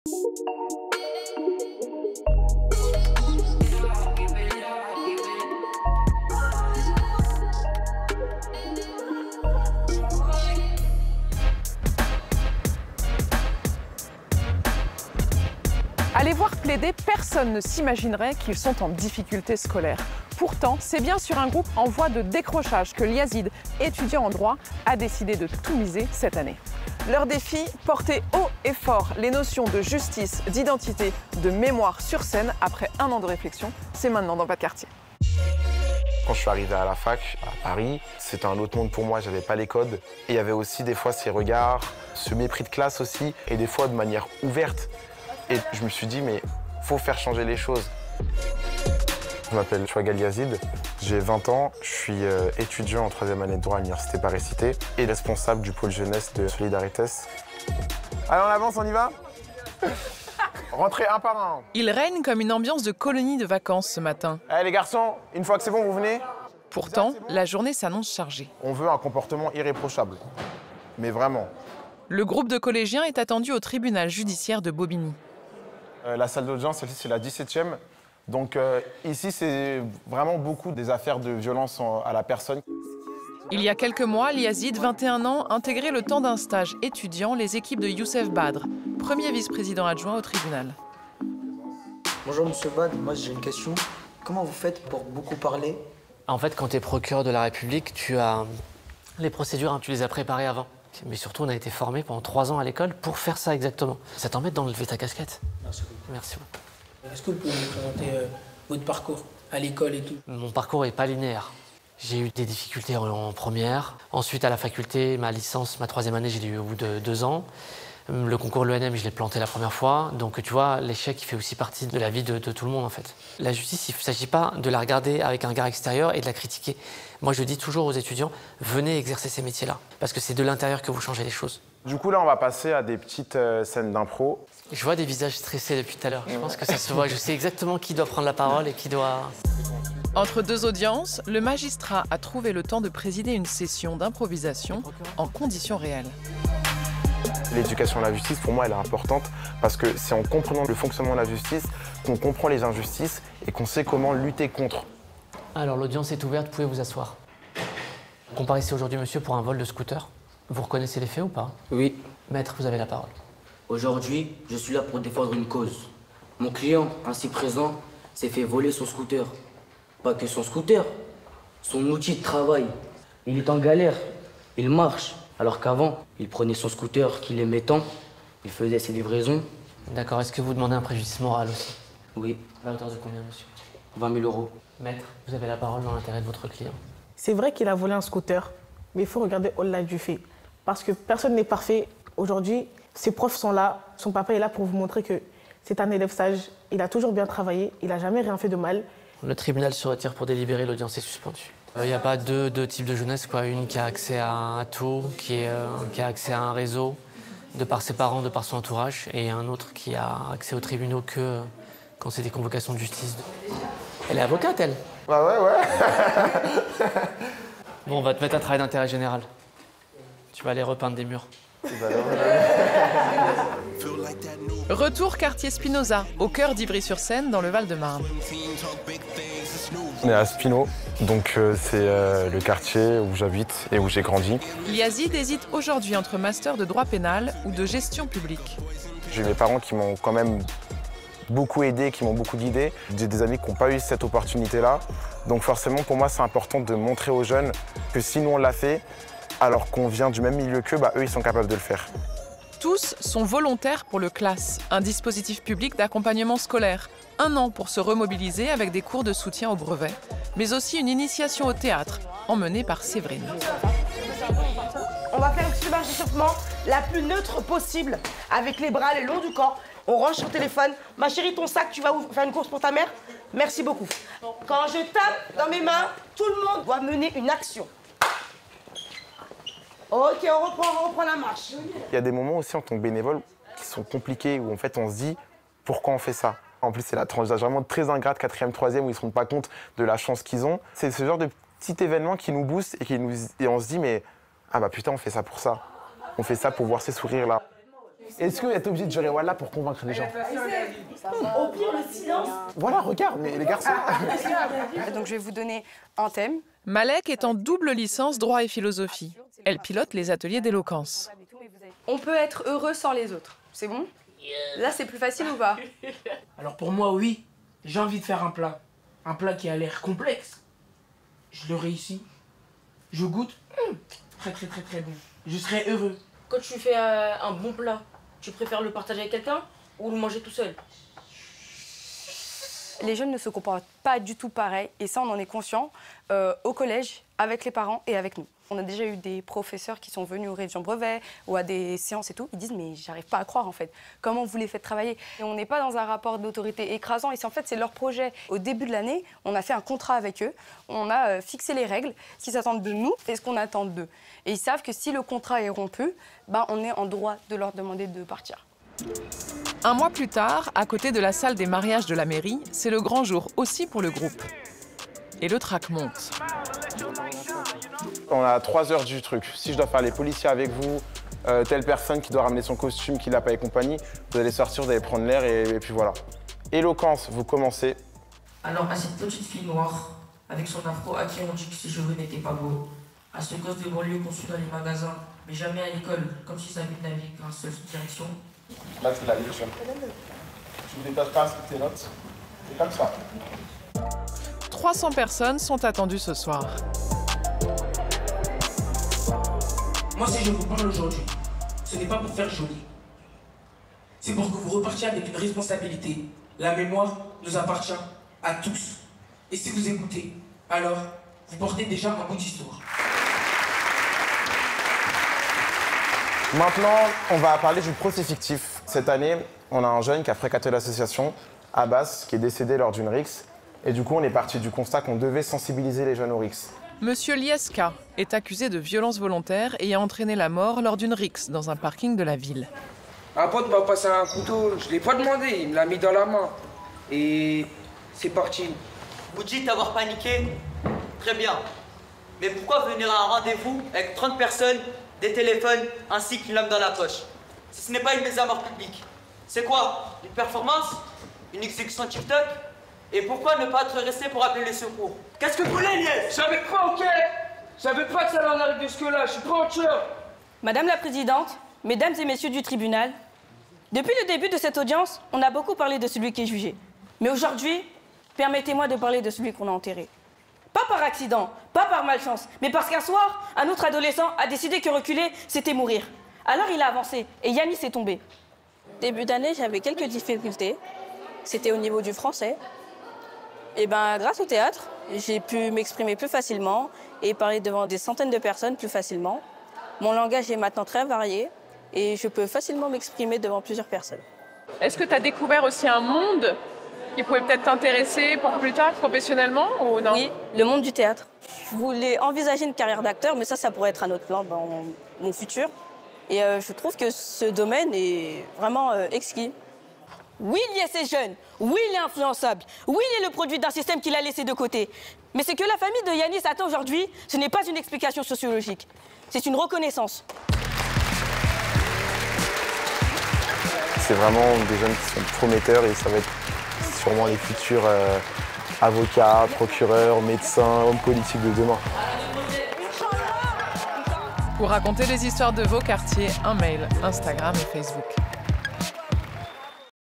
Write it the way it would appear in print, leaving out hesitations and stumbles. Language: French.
À les voir plaider, personne ne s'imaginerait qu'ils sont en difficulté scolaire. Pourtant, c'est bien sur un groupe en voie de décrochage que Lyazid, étudiant en droit, a décidé de tout miser cette année. Leur défi, porter haut et fort les notions de justice, d'identité, de mémoire sur scène après un an de réflexion. C'est maintenant dans Pas de quartier. Quand je suis arrivé à la fac, à Paris, c'était un autre monde pour moi, j'avais pas les codes. Et il y avait aussi des fois ces regards, ce mépris de classe aussi, et des fois de manière ouverte. Et je me suis dit, mais faut faire changer les choses. Je m'appelle Chouaga Lyazid, j'ai 20 ans, je suis étudiant en 3e année de droit à l'Université Paris-Cité et responsable du pôle jeunesse de Solidarités. Allez, on avance, on y va? Rentrez un par un. Il règne comme une ambiance de colonie de vacances ce matin. Allez les garçons, une fois que c'est bon, vous venez? Pourtant, la journée s'annonce chargée. On veut un comportement irréprochable, mais vraiment. Le groupe de collégiens est attendu au tribunal judiciaire de Bobigny. La salle d'audience, celle-ci, c'est la 17e. Donc ici, c'est vraiment beaucoup des affaires de violence à la personne. Il y a quelques mois, Lyazid, 21 ans, intégrait le temps d'un stage étudiant les équipes de Youssef Badr, premier vice-président adjoint au tribunal. Bonjour Monsieur Badr, moi j'ai une question. Comment vous faites pour beaucoup parler? En fait, quand tu es procureur de la République, tu as les procédures, tu les as préparées avant. Mais surtout, on a été formés pendant 3 ans à l'école pour faire ça exactement. Ça t'embête d'enlever ta casquette? Merci beaucoup. Merci beaucoup. Est-ce que vous pouvez nous présenter votre parcours à l'école et tout? Mon parcours n'est pas linéaire. J'ai eu des difficultés en première. Ensuite, à la faculté, ma licence, ma 3e année, je l'ai eu au bout de 2 ans. Le concours de l'ENM, je l'ai planté la première fois. Donc, tu vois, l'échec, il fait aussi partie de la vie de tout le monde, en fait. La justice, il ne s'agit pas de la regarder avec un regard extérieur et de la critiquer. Moi, je dis toujours aux étudiants, venez exercer ces métiers-là. Parce que c'est de l'intérieur que vous changez les choses. Du coup, là, on va passer à des petites scènes d'impro. Je vois des visages stressés depuis tout à l'heure. Je pense que ça se voit. Je sais exactement qui doit prendre la parole et qui doit... Entre 2 audiences, le magistrat a trouvé le temps de présider une session d'improvisation en conditions réelles. L'éducation à la justice, pour moi, elle est importante parce que c'est en comprenant le fonctionnement de la justice qu'on comprend les injustices et qu'on sait comment lutter contre. Alors, l'audience est ouverte, vous pouvez vous asseoir. Comparissez aujourd'hui, monsieur, pour un vol de scooter. Vous reconnaissez les faits ou pas? Oui. Maître, vous avez la parole. Aujourd'hui, je suis là pour défendre une cause. Mon client, ainsi présent, s'est fait voler son scooter. Pas que son scooter, son outil de travail. Il est en galère, il marche. Alors qu'avant, il prenait son scooter qu'il aimait tant, il faisait ses livraisons. D'accord, est-ce que vous demandez un préjudice moral aussi? Oui. À hauteur de combien, monsieur? 20 000 euros. Maître, vous avez la parole dans l'intérêt de votre client. C'est vrai qu'il a volé un scooter, mais il faut regarder au-delà du fait. Parce que personne n'est parfait. Aujourd'hui, ses profs sont là, son papa est là pour vous montrer que c'est un élève sage, il a toujours bien travaillé, il n'a jamais rien fait de mal. Le tribunal se retire pour délibérer, l'audience est suspendue. Il n'y a pas deux types de jeunesse, quoi. Une qui a accès à tout, qui a accès à un réseau, de par ses parents, de par son entourage, et un autre qui a accès aux tribunaux que quand c'est des convocations de justice. Elle est avocate, elle? Ouais. Bon, on va te mettre à travail d'intérêt général. Tu vas aller repeindre des murs. Retour quartier Spinoza, au cœur d'Ivry-sur-Seine, dans le Val-de-Marne. On est à Spino, donc c'est le quartier où j'habite et où j'ai grandi. Lyazid hésite aujourd'hui entre master de droit pénal ou de gestion publique. J'ai mes parents qui m'ont quand même beaucoup aidé, qui m'ont beaucoup guidé. J'ai des amis qui n'ont pas eu cette opportunité-là. Donc forcément, pour moi, c'est important de montrer aux jeunes que si nous, on l'a fait, alors qu'on vient du même milieu qu'eux, eux, ils sont capables de le faire. Tous sont volontaires pour le CLAS, un dispositif public d'accompagnement scolaire. 1 an pour se remobiliser avec des cours de soutien au brevet, mais aussi une initiation au théâtre, emmenée par Séverine. On va faire une petite marche d'échauffement la plus neutre possible, avec les bras le long du corps. On range son téléphone. Ma chérie, ton sac, tu vas faire une course pour ta mère? Merci beaucoup. Quand je tape dans mes mains, tout le monde doit mener une action. Ok, on reprend la marche. Il y a des moments aussi en tant que bénévole qui sont compliqués, où en fait on se dit pourquoi on fait ça. En plus, c'est la tranche d'âge vraiment très ingrate, 4e, 3e, où ils ne se rendent pas compte de la chance qu'ils ont. C'est ce genre de petit événement qui nous booste et on se dit mais ah bah putain, on fait ça pour ça. On fait ça pour voir ces sourires-là. Est-ce que tu es obligé de jurer Wallah pour convaincre les gens? Au pire, le silence. Voilà, regarde, les garçons. Donc je vais vous donner un thème. Malek est en double licence droit et philosophie. Elle pilote les ateliers d'éloquence. On peut être heureux sans les autres. C'est bon? Là, c'est plus facile ou pas? Alors pour moi, oui. J'ai envie de faire un plat. Un plat qui a l'air complexe. Je le réussis. Je goûte. Très très très très bon. Je serai heureux. Quand tu fais un bon plat, tu préfères le partager avec quelqu'un ou le manger tout seul? Les jeunes ne se comportent pas du tout pareil, et ça, on en est conscient au collège, avec les parents et avec nous. On a déjà eu des professeurs qui sont venus aux révisions brevets ou à des séances et tout. Ils disent, mais j'arrive pas à croire, en fait. Comment vous les faites travailler? Et on n'est pas dans un rapport d'autorité écrasant, et en fait, c'est leur projet. Au début de l'année, on a fait un contrat avec eux. On a fixé les règles, ce qu'ils attendent de nous et ce qu'on attend d'eux. Et ils savent que si le contrat est rompu, bah, on est en droit de leur demander de partir. Un mois plus tard, à côté de la salle des mariages de la mairie, c'est le grand jour aussi pour le groupe. Et le trac monte. On a 3 heures du truc. Si je dois faire les policiers avec vous, telle personne qui doit ramener son costume, qui l'a pas et compagnie, vous allez sortir, vous allez prendre l'air et puis voilà. Éloquence, vous commencez. Alors à cette petite fille noire, avec son afro à qui on dit que ses cheveux n'étaient pas beaux, à ce gosse de banlieue conçu dans les magasins, mais jamais à l'école, comme si sa vie n'avait qu'une seule direction. Là, c'est la lecture. Tu ne détaches pas tes notes. C'est comme ça. 300 personnes sont attendues ce soir. Moi, si je vous parle aujourd'hui, ce n'est pas pour faire joli. C'est pour que vous repartiez avec une responsabilité. La mémoire nous appartient à tous. Et si vous écoutez, alors vous portez déjà un bout d'histoire. Maintenant, on va parler du procès fictif. Cette année, on a un jeune qui a fréquenté l'association, Abbas, qui est décédé lors d'une rixe. Et du coup, on est parti du constat qu'on devait sensibiliser les jeunes aux rixes. Monsieur Lieska est accusé de violence volontaire et a entraîné la mort lors d'une rixe dans un parking de la ville. Un pote m'a passé un couteau, je l'ai pas demandé, il me l'a mis dans la main. Et c'est parti. Vous dites avoir paniqué? Très bien. Mais pourquoi venir à un rendez-vous avec 30 personnes, des téléphones ainsi qu'une lame dans la poche? Si ce n'est pas une mise à mort publique, c'est quoi? Une performance? Une exécution TikTok? Et pourquoi ne pas être resté pour appeler les secours? Qu'est-ce que vous voulez, Lies? Je savais pas, ok? Je savais pas que ça allait en arriver jusque-là, je suis pas un tueur. Madame la Présidente, Mesdames et Messieurs du tribunal, depuis le début de cette audience, on a beaucoup parlé de celui qui est jugé. Mais aujourd'hui, permettez-moi de parler de celui qu'on a enterré. Pas par accident, pas par malchance, mais parce qu'un soir, un autre adolescent a décidé que reculer, c'était mourir. Alors il a avancé et Yanis est tombé. Début d'année, j'avais quelques difficultés. C'était au niveau du français. Et ben, grâce au théâtre, j'ai pu m'exprimer plus facilement et parler devant des centaines de personnes plus facilement. Mon langage est maintenant très varié et je peux facilement m'exprimer devant plusieurs personnes. Est-ce que tu as découvert aussi un monde qui pouvait peut-être t'intéresser pour plus tard, professionnellement, ou non? Oui, le monde du théâtre. Je voulais envisager une carrière d'acteur, mais ça pourrait être un autre plan dans mon futur. Et je trouve que ce domaine est vraiment exquis. Oui, Lies est jeune. Oui, il est influençable. Oui, il est le produit d'un système qu'il a laissé de côté. Mais ce que la famille de Yanis attend aujourd'hui, ce n'est pas une explication sociologique. C'est une reconnaissance. C'est vraiment des jeunes qui sont prometteurs et ça va être sûrement les futurs avocats, procureurs, médecins, hommes politiques de demain. Pour raconter les histoires de vos quartiers, un mail, Instagram et Facebook.